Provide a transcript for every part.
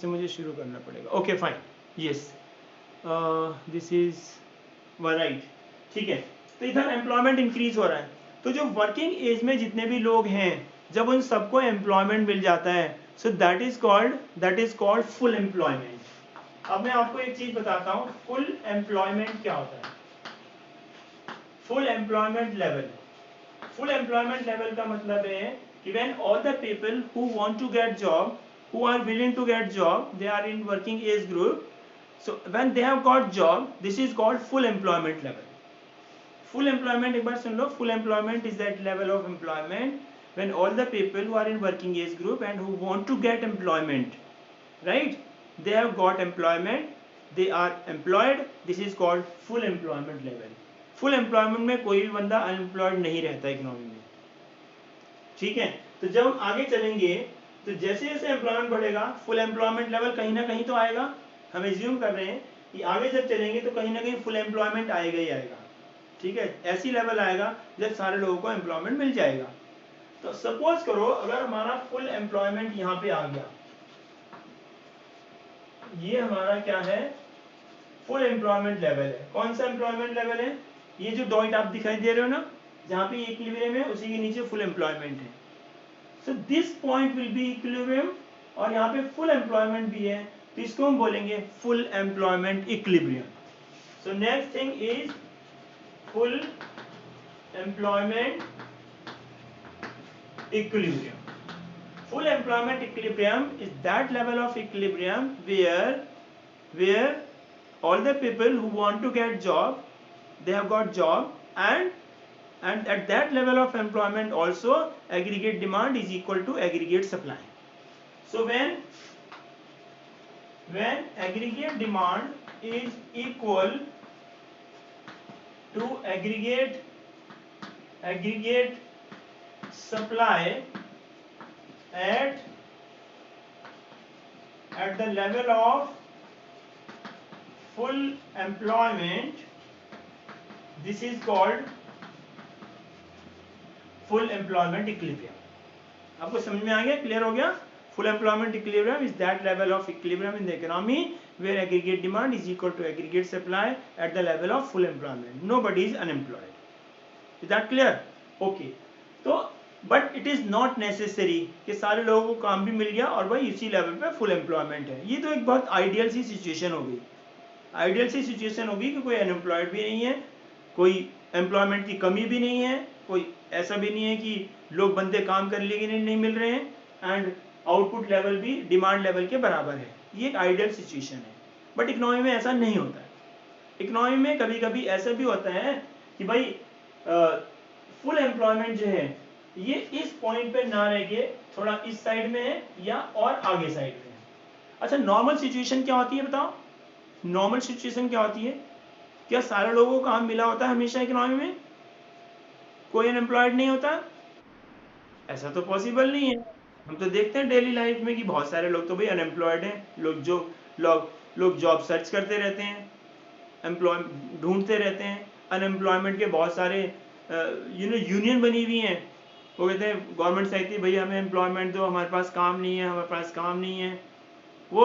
से मुझे शुरू करना पड़ेगा। Okay fine, yes, this is right, ठीक है। तो इधर एम्प्लॉयमेंट इंक्रीज हो रहा है, तो जो वर्किंग एज में जितने भी लोग हैं जब उन सबको एम्प्लॉयमेंट मिल जाता है, so that is called full employment. अब मैं आपको एक चीज बताता हूं, फुल एम्प्लॉयमेंट क्या होता है। Full employment level, full employment level का मतलब है कि when all the people who want to get job, who are willing to get job, they are in working age group, so when they have got job, this is called full employment level. Full employment, एक बार सुन लो, full employment is that level of employment when all the people who are in working age group and who want to get employment, right, they have got employment, they are employed, this is called full employment level. full employment में कोई भी बंदा unemployed नहीं रहता economy में, ठीक है। तो जब हम आगे चलेंगे तो जैसे जैसे एम्प्लॉयमेंट बढ़ेगा फुल एम्प्लॉयमेंट लेवल कहीं ना कहीं तो आएगा, हम एज्यूम कर रहे हैं कि आगे जब चलेंगे तो कहीं ना कहीं फुल एम्प्लॉयमेंट आएगा ही आएगा, ठीक है। ऐसी लेवल आएगा जब सारे लोगों को एम्प्लॉयमेंट मिल जाएगा। तो सपोज करो अगर हमारा फुल एम्प्लॉयमेंट यहाँ पे आ गया, ये हमारा क्या है, फुल एम्प्लॉयमेंट लेवल है। कौन सा एम्प्लॉयमेंट लेवल है, ये जो डॉट आप दिखाई दे रहे हो ना, जहाँ पे इक्विलिब्रियम है उसी के नीचे फुल एम्प्लॉयमेंट है। So this point will be equilibrium, और यहाँ पे फुल एम्प्लॉयमेंट भी है, तो इसको हम बोलेंगे full employment equilibrium. So next thing is full employment equilibrium. Full employment equilibrium is that level of equilibrium where all the people who want to get job, they have got job, and at that level of employment also aggregate demand is equal to aggregate supply. So when aggregate demand is equal to aggregate supply at the level of full employment, this is called full employment equilibrium. आपको समझ में आ गया, clear हो गया? Full employment equilibrium is that level of equilibrium in the economy where aggregate demand is equal to aggregate supply at the level of full employment. Nobody is unemployed. Is that clear? Okay. तो but it is not necessary कि सारे लोगों को काम भी मिल गया और भाई इसी लेवल पे फुल एम्प्लॉयमेंट है। ये तो एक बहुत आइडियल सी सिचुएशन हो गई, आइडियल सी सिचुएशन होगी कि कोई अनएम्प्लॉयड भी नहीं है, कोई एम्प्लॉयमेंट की कमी भी नहीं है, कोई ऐसा भी नहीं है कि लोग बंदे काम करने के लिए नहीं मिल रहे हैं, एंड आउटपुट लेवल भी डिमांड लेवल के बराबर है। ये एक आइडियल सिचुएशन है, बट इकोनॉमी में ऐसा नहीं होता है। इकोनॉमी में कभी कभी ऐसा भी होता है कि भाई फुल एम्प्लॉयमेंट जो है ये इस पॉइंट पे ना रह के थोड़ा इस साइड में है या और आगे साइड में है। अच्छा, नॉर्मल सिचुएशन क्या होती है बताओ? नॉर्मल सिचुएशन क्या होती है? क्या सारे लोगों को काम मिला होता है हमेशा इकोनॉमी में? कोई अनएम्प्लॉयड नहीं होता? ऐसा तो पॉसिबल नहीं है। हम तो देखते हैं डेली लाइफ में कि बहुत सारे लोग तो भाई अनएम्प्लॉयड हैं, लोग जॉब सर्च करते रहते हैं, एम्प्लॉय ढूंढते रहते हैं। अनएम्प्लॉयमेंट के बहुत सारे यूनियन बनी हुई हैं, वो कहते हैं गवर्नमेंट से कहती है भैया हमें एम्प्लॉयमेंट दो, हमारे पास काम नहीं है, हमारे पास काम नहीं है। वो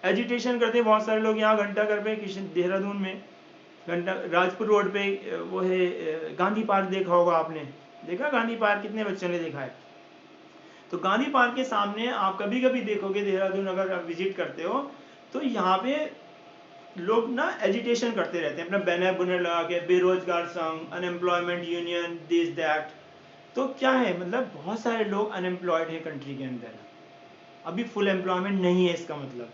एजिटेशन करते हैं बहुत सारे लोग। यहाँ घंटा घर पे देहरादून में घंटा राजपुर रोड पे वो है गांधी पार्क, देखा होगा आपने, देखा गांधी पार्क? कितने बच्चों ने देखा है? तो गांधी पार्क के सामने आप कभी कभी देखोगे देहरादून अगर आप विजिट करते हो तो यहाँ पे लोग ना एजिटेशन करते रहते हैं, अपना बैनर बुनर लगा के, बेरोजगार संघ, अनएम्प्लॉयमेंट यूनियन, दिस दैट। तो क्या है, मतलब बहुत सारे लोग अनएम्प्लॉयड हैं कंट्री के अंदर, अभी फुल एम्प्लॉयमेंट नहीं है। इसका मतलब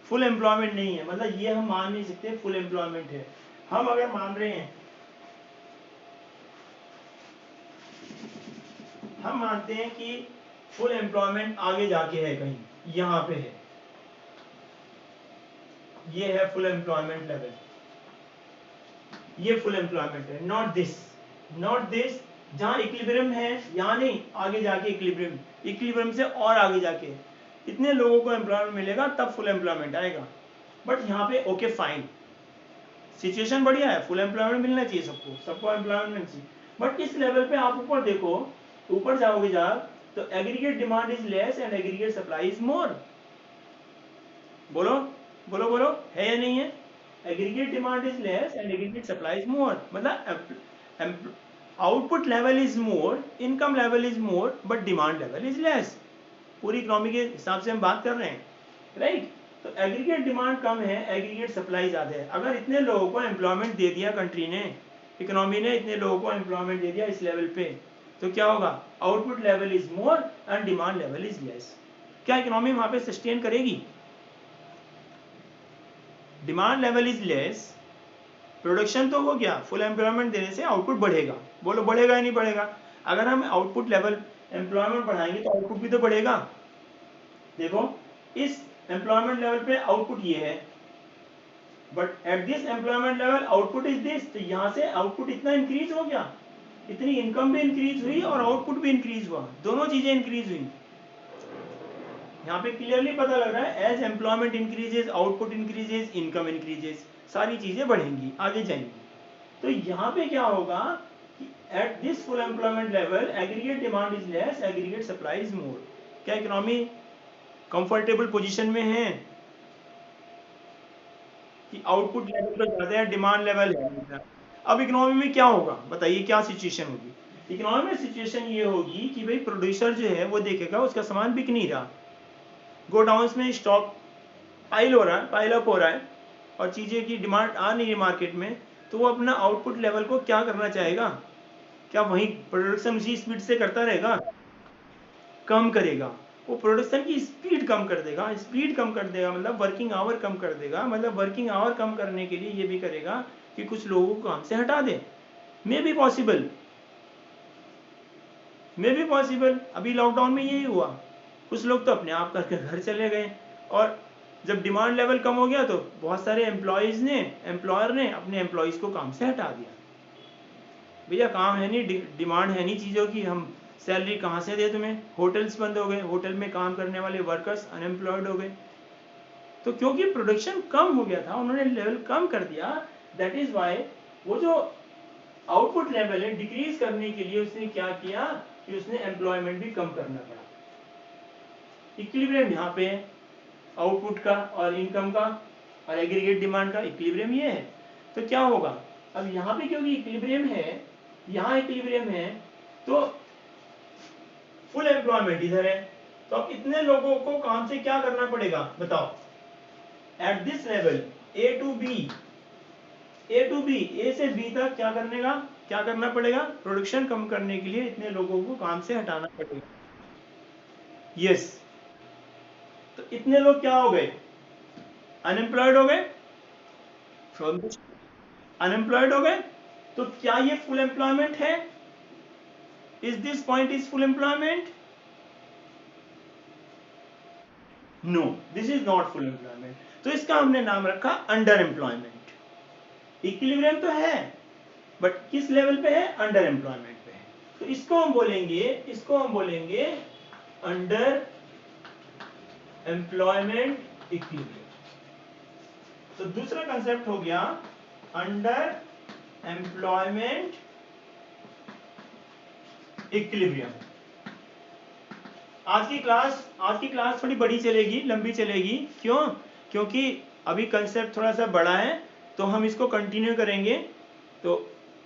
फुल एम्प्लॉयमेंट नहीं है, मतलब ये हम मान नहीं सकते फुल एम्प्लॉयमेंट है। हम अगर मान रहे हैं, हम मानते हैं कि फुल एम्प्लॉयमेंट आगे जाके है, कहीं यहाँ पे है, ये है फुल एम्प्लॉयमेंट लेवल, ये फुल एम्प्लॉयमेंट है, नॉट दिस जहां इक्विलिब्रियम है यहाँ नहीं, आगे जाके इक्विलिब्रियम से और आगे जाके इतने लोगों को एम्प्लॉयमेंट मिलेगा तब फुल एम्प्लॉयमेंट आएगा। बट यहाँ पे ओके फाइन, सिचुएशन बढ़िया है, फुल एम्प्लॉयमेंट मिलना चाहिए सबको एम्प्लॉयमेंट मिलना चाहिए। बट इस लेवल पे आप ऊपर देखो, ऊपर जाओगे जब तो aggregate demand is less and aggregate supply is more. बोलो बोलो बोलो, है या नहीं है? Aggregate demand is less and aggregate supply is more, मतलब output level is more, income level is more, but demand level is less. पूरी economy के हिसाब से हम बात कर रहे हैं, राइट? तो एग्रीगेट डिमांड कम है, एग्रीगेट सप्लाई ज्यादा है। अगर इतने लोगों को एम्प्लॉयमेंट दे दिया कंट्री ने, इकोनॉमी ने इतने लोगों को एम्प्लॉयमेंट दे दिया इस लेवल पे, तो क्या होगा? Output level is more and demand level is less. क्या इकोनॉमी वहां पे सस्टेन करेगी? Demand level is less, production तो हो गया, फुल एम्प्लॉयमेंट देने से आउटपुट बढ़ेगा। बोलो बढ़ेगा या नहीं बढ़ेगा? अगर हम आउटपुट लेवल एम्प्लॉयमेंट बढ़ाएंगे तो आउटपुट भी तो बढ़ेगा। देखो इस एम्प्लॉयमेंट लेवल पे आउटपुट ये है, but at this employment level output is this, तो यहां से आउटपुट इतना इंक्रीज हो गया, इतनी इनकम भी इंक्रीज हुई और आउटपुट भी इंक्रीज हुआ, दोनों चीजें इंक्रीज हुई। यहाँ पे क्लियरली पता लग रहा है as employment increases output increases income increases, सारी चीजें बढ़ेंगी, आगे जाएंगी। तो यहाँ पे क्या होगा कि at this full employment level aggregate demand is less, aggregate supply is मोर। क्या इकोनॉमी कंफर्टेबल पोजीशन में है कि आउटपुट लेवल तो ज्यादा है, डिमांड लेवल है? अब इकोनॉमी में क्या होगा बताइए, क्या सिचुएशन होगी? इकोनॉमी में सिचुएशन ये होगी कि भाई प्रोड्यूसर जो है वो देखेगा उसका सामान बिक नहीं रहा, गोडाउन्स में स्टॉक पाइल हो रहा है, पाइल अप हो रहा है, और चीजें की डिमांड आ नहीं है मार्केट में, तो वो अपना आउटपुट लेवल को क्या करना चाहेगा? क्या वही प्रोडक्शन उसी स्पीड से करता रहेगा? कम करेगा। वो प्रोडक्शन की स्पीड कम कर देगा, स्पीड कम कर देगा मतलब वर्किंग आवर कम कर देगा, मतलब वर्किंग आवर कम करने के लिए ये भी करेगा कि कुछ लोगों को काम से हटा दे। May be possible, may be possible. अभी लॉकडाउन में यही हुआ, कुछ लोग तो अपने आप करके घर चले गए, और जब डिमांड लेवल कम हो गया तो बहुत सारे एम्प्लॉयर ने अपने एम्प्लॉयज को काम से हटा दिया। भैया काम है नहीं, डिमांड है नहीं चीज़ों की, हम सैलरी कहाँ से दे तुम्हें? होटल्स बंद हो गए, होटल में काम करने वाले वर्कर्स अनएम्प्लॉयड हो गए। तो क्योंकि प्रोडक्शन कम हो गया था, उन्होंने लेवल कम कर दिया, दैट इज वाई वो जो आउटपुट लेवल है डिक्रीज करने के लिए उसने क्या किया कि उसने एम्प्लॉयमेंट भी कम करना पड़ा। इक्विलिब्रियम यहाँ पे आउटपुट का और इनकम का और एग्रीगेट डिमांड का इक्विलिब्रियम ये है। तो क्या होगा? अब यहाँ पे क्योंकि इक्विलिब्रियम है, यहाँ इक्विलिब्रियम है, तो फुल एम्प्लॉयमेंट इधर है, तो अब इतने लोगों को काम से क्या करना पड़ेगा बताओ? At this level A to B, A से बी तक क्या करना पड़ेगा? प्रोडक्शन कम करने के लिए इतने लोगों को काम से हटाना पड़ेगा। यस, तो इतने लोग क्या हो गए? अनएम्प्लॉयड हो गए, अनएम्प्लॉयड हो गए। तो क्या ये फुल एम्प्लॉयमेंट है? Is this point is full employment? No, this is not full employment. तो इसका हमने नाम रखा अंडर एम्प्लॉयमेंट। इक्विलिब्रियम तो है, बट किस लेवल पे है? अंडर एम्प्लॉयमेंट पे है। तो इसको हम बोलेंगे अंडर एम्प्लॉयमेंट इक्विलिब्रियम। तो दूसरा कंसेप्ट हो गया अंडर एम्प्लॉयमेंट इक्विलिब्रियम। आज की क्लास थोड़ी बड़ी चलेगी, लंबी चलेगी। क्यों? क्योंकि अभी कंसेप्ट थोड़ा सा बड़ा है, तो हम इसको कंटिन्यू करेंगे, तो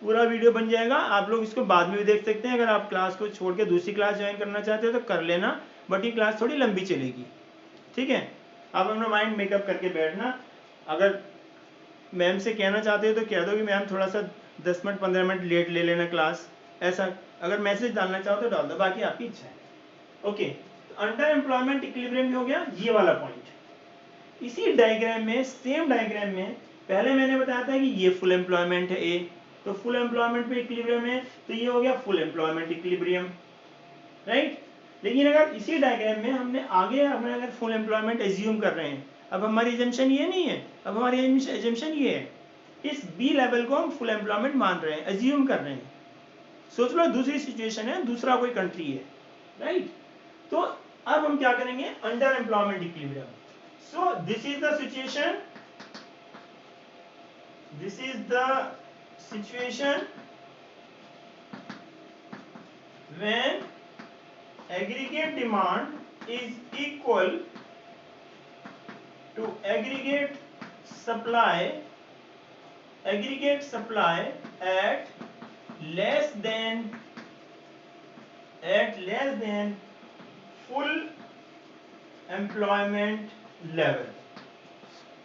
पूरा वीडियो बन जाएगा। आप लोग इसको बाद में भी देख सकते हैं, अगर आप क्लास को छोड़ के दूसरी क्लास ज्वाइन करना चाहते हो तो कर लेना, बट ये क्लास थोड़ी लंबी चलेगी, ठीक है? आप अपना माइंड मेकअप करके बैठना। अगर मैम से कहना चाहते हो तो कह दो कि मैम थोड़ा सा 10 मिनट 15 मिनट लेट ले लेना क्लास, ऐसा अगर मैसेज डालना चाहो तो डाल दो, बाकी आपकी इच्छा है। ओके, अंडर एम्प्लॉयमेंट इक्विलिब्रियम हो गया ये वाला पॉइंट। इसी डायग्राम में, सेम डायग्राम में पहले मैंने बताया था कि ये फुल एम्प्लॉयमेंट है ए, तो फुल एम्प्लॉयमेंट पे इक्विलिब्रियम है, तो ये हो गया फुल एम्प्लॉयमेंट इक्विलिब्रियम, राइट? लेकिन अगर इसी डायग्राम में हमने अगर फुल एम्प्लॉयमेंट एज्यूम कर रहे हैं, अब हमारी एजम्पशन ये नहीं है, अब हमारी एजम्पशन ये है, इस बी लेवल को हम फुल एम्प्लॉयमेंट मान रहे हैं, एज्यूम कर रहे हैं। सोच लो दूसरी सिचुएशन है, दूसरा कोई कंट्री है, राइट? तो अब हम क्या करेंगे? Under employment equilibrium. So this is the situation, when aggregate demand is equal to aggregate supply at less than full employment level।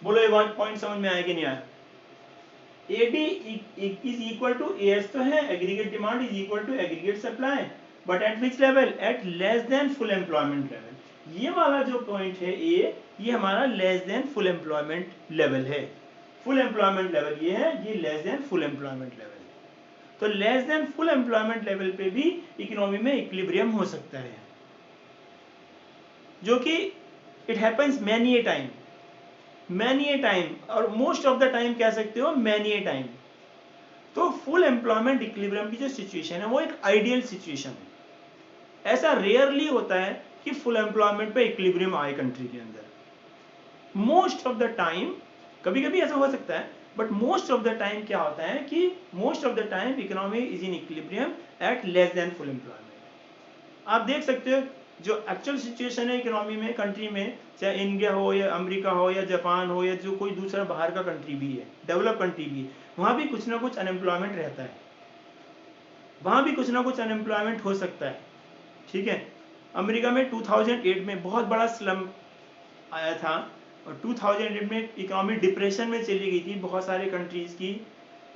बोलो ये वन पॉइंट समझ में आया कि नहीं आया? AD is equal to AS तो है, aggregate demand is equal to aggregate supply, but at which level? At less than full employment level। ये वाला जो पॉइंट है A, ये हमारा less than full employment level है। full employment level ये है, ये less than full employment level है। तो less than full employment level पे भी इकोनॉमी में इक्विलिब्रियम हो सकता है, जो कि it happens many a time और मोस्ट ऑफ द टाइम कह सकते हो many a time। तो फुल एम्प्लॉयमेंट इक्विलिब्रियम की जो सिचुएशन है वो एक आइडियल सिचुएशन है। ऐसा रेयरली होता है कि फुल एम्प्लॉयमेंट पे इक्विलिब्रियम आए कंट्री के अंदर। मोस्ट ऑफ द टाइम, कभी कभी ऐसा हो सकता है, but most of the time क्या होता है कि most of the time economy is in equilibrium at less than full employment. आप देख सकते हो जो एक्चुअल सिचुएशन है इकोनॉमी में, कंट्री में, चाहे इंडिया हो या अमेरिका हो या जापान हो या जो कोई दूसरा बाहर का कंट्री भी है, डेवलप कंट्री भी है, वहां भी कुछ ना कुछ अनएम्प्लॉयमेंट रहता है, वहां भी कुछ ना कुछ अनएम्प्लॉयमेंट हो सकता है। ठीक है, अमेरिका में 2008 में बहुत बड़ा स्लम आया था और 2008 में इकोनॉमी डिप्रेशन में चली गई थी, बहुत सारे कंट्रीज की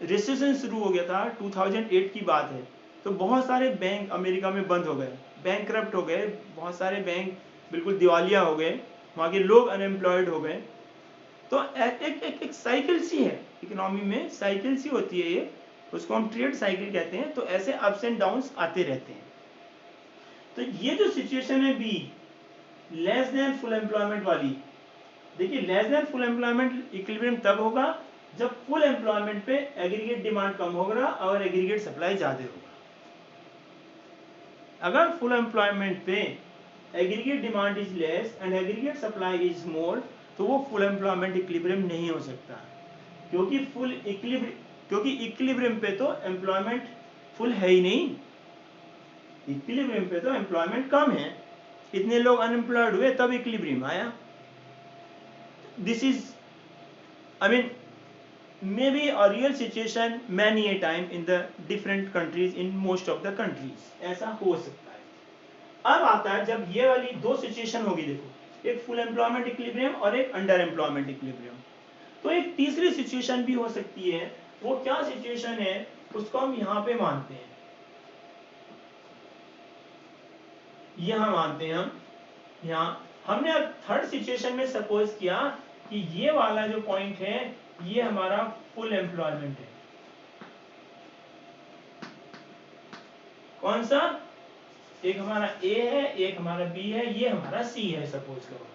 रिसेशन शुरू हो गया था। 2008 की बात है। तो बहुत सारे बैंक अमेरिका में बंद हो गए, बैंकरप्ट हो गए, बहुत सारे बैंक बिल्कुल दिवालिया हो गए, वहाँ के लोग अनएम्प्लॉयड हो गए। तो एक साइकिल सी है इकोनॉमी में, साइकिल सी होती है ये, उसको हम ट्रेड साइकिल कहते हैं। तो ऐसे अप्स एंड डाउन्स आते रहते हैं। तो ये जो सिचुएशन है B, less than full employment वाली, देखिए less than full employment equilibrium तब होगा जब फुल एम्प्लॉयमेंट पे एग्रीगेट डिमांड कम होगा और एग्रीगेट सप्लाई ज्यादा होगा। अगर फुल एम्प्लॉयमेंट पे aggregate demand is less and aggregate supply is more, तो वो फुल एम्प्लॉयमेंट इक्विलिब्रियम नहीं हो सकता, क्योंकि इक्विलिब्रियम पे तो एम्प्लॉयमेंट फुल है ही नहीं, इक्विलिब्रियम पे तो एम्प्लॉयमेंट कम है, इतने लोग अनएम्प्लॉयड हुए तब इक्विलिब्रियम आया। This is I mean maybe a real situation many a time in the different countries, in most of the countries ऐसा हो सकता है। अब आता है जब ये वाली दो सिचुएशन होगी, देखो एक फुल एम्प्लॉयमेंट इक्विलिब्रियम और एक अंडर एम्प्लॉयमेंट इक्विलिब्रियम, तो एक तीसरी सिचुएशन भी हो सकती है। वो क्या सिचुएशन है उसको हम यहाँ पे मानते हैं, यहाँ मानते हैं हम, यहाँ हमने अब थर्ड सिचुएशन में सपोज किया कि ये वाला जो पॉइंट है ये हमारा फुल एम्प्लॉयमेंट है। कौन सा? एक हमारा ए है, एक हमारा बी है, ये हमारा सी है सपोज करो।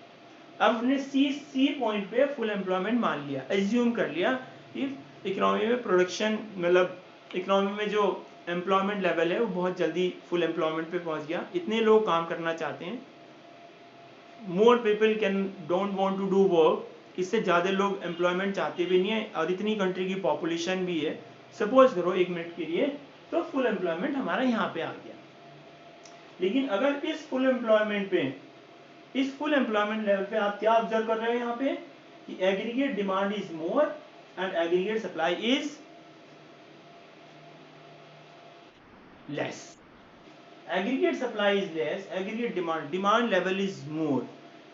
अब हमने सी पॉइंट पे फुल एम्प्लॉयमेंट मान लिया, एज्यूम कर लिया कि इकोनॉमी में प्रोडक्शन, मतलब इकोनॉमी में जो एम्प्लॉयमेंट लेवल है वो बहुत जल्दी फुल एम्प्लॉयमेंट पे पहुंच गया, इतने लोग काम करना चाहते हैं, more people can don't want to do work, इससे ज़्यादा लोग एम्प्लॉयमेंट चाहते भी नहीं है और इतनी कंट्री की पॉपुलेशन भी है, सपोज करो एक मिनट के लिए, तो फुल एम्प्लॉयमेंट हमारा यहाँ पे आ गया। लेकिन अगर इस फुल एम्प्लॉयमेंट लेवल पे आप क्या ऑब्जर्व कर रहे हो यहाँ पे कि aggregate demand is more and aggregate supply is less. Aggregate supply is less, aggregate demand level is more,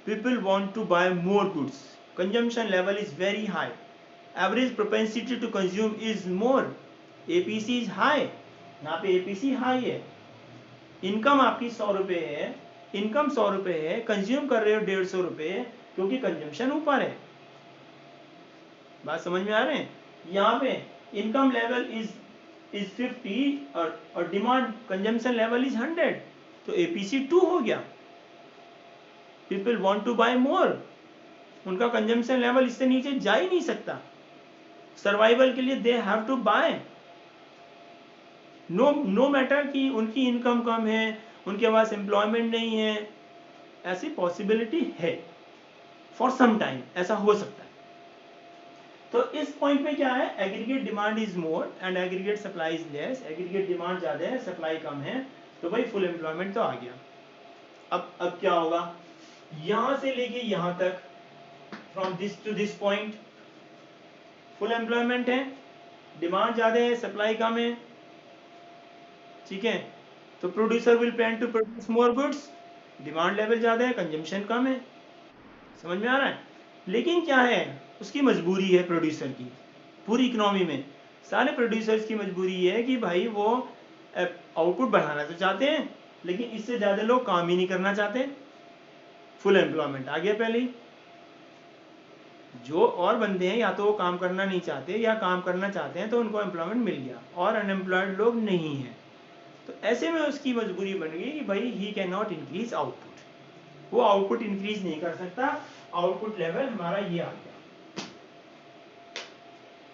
people want to buy more goods, consumption level is very high, average propensity to consume is more, APC is high, यहाँ पे APC high है, income आपकी 100 रुपए है, income 100 रुपए है, consume कर रहे हो 150 रुपए क्योंकि कंजम्पशन ऊपर है। बात समझ में आ रहे हैं? यहाँ पे इनकम लेवल इज 50 और डिमांड कंजम्पशन लेवल इज 100, तो एपीसी 2 हो गया। पीपल वांट टू बाय मोर, उनका कंजम्पशन लेवल इससे नीचे जा ही नहीं सकता, सर्वाइवल के लिए they have to buy, no matter कि उनकी इनकम कम है, उनके पास एम्प्लॉयमेंट नहीं है, ऐसी पॉसिबिलिटी है फॉर सम टाइम, ऐसा हो सकता है। तो इस पॉइंट पे क्या है, aggregate demand is more and aggregate supply is less, aggregate demand ज्यादा है, सप्लाई कम है, तो भाई फुल एम्प्लॉयमेंट तो आ गया। अब क्या होगा, यहां से लेके यहां तक from this to this point. Full employment है, डिमांड ज्यादा है, सप्लाई कम है, ठीक है, तो producer will plan to produce more goods, demand level ज्यादा है, कंजम्पशन कम है। समझ में आ रहा है? लेकिन क्या है, उसकी मजबूरी है प्रोड्यूसर की, पूरी इकोनॉमी में सारे प्रोड्यूसर्स की मजबूरी है कि भाई वो आउटपुट बढ़ाना तो चाहते हैं, लेकिन इससे ज्यादा लोग काम ही नहीं करना चाहते। फुल एम्प्लॉयमेंट आ गया पहले ही। जो और बंदे हैं या तो वो काम करना नहीं चाहते या काम करना चाहते हैं तो उनको एम्प्लॉयमेंट मिल गया, और अनएम्प्लॉयड लोग नहीं हैं, तो ऐसे में उसकी मजबूरी बन गई कि भाई he can not increase output, वो आउटपुट इंक्रीज नहीं कर सकता। आउटपुट लेवल हमारा ये आ गया,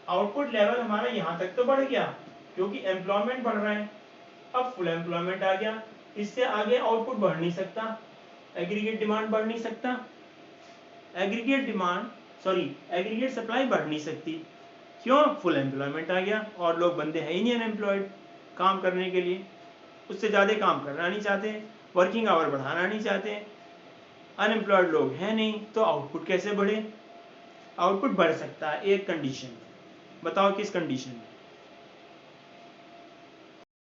आउटपुट लेवल हमारा यहां तक तो बढ़ गया क्योंकि एम्प्लॉयमेंट बढ़ रहा है। अब फुल एम्प्लॉयमेंट आ गया, इससे आगे आउटपुट बढ़ नहीं सकता, एग्रीगेट डिमांड बढ़ नहीं सकता, aggregate demand sorry aggregate supply बढ़ नहीं सकती। क्यों? फुल एम्प्लॉयमेंट आ गया और लोग बंदे हैं ही नहीं अनएम्प्लॉयड काम करने के लिए, उससे ज़्यादा काम करना नहीं चाहते, वर्किंग आवर बढ़ाना नहीं चाहते, अनएम्प्लॉयड लोग हैं नहीं, तो आउटपुट कैसे बढ़े? आउटपुट बढ़ सकता है एक कंडीशन में, बताओ किस कंडीशन में?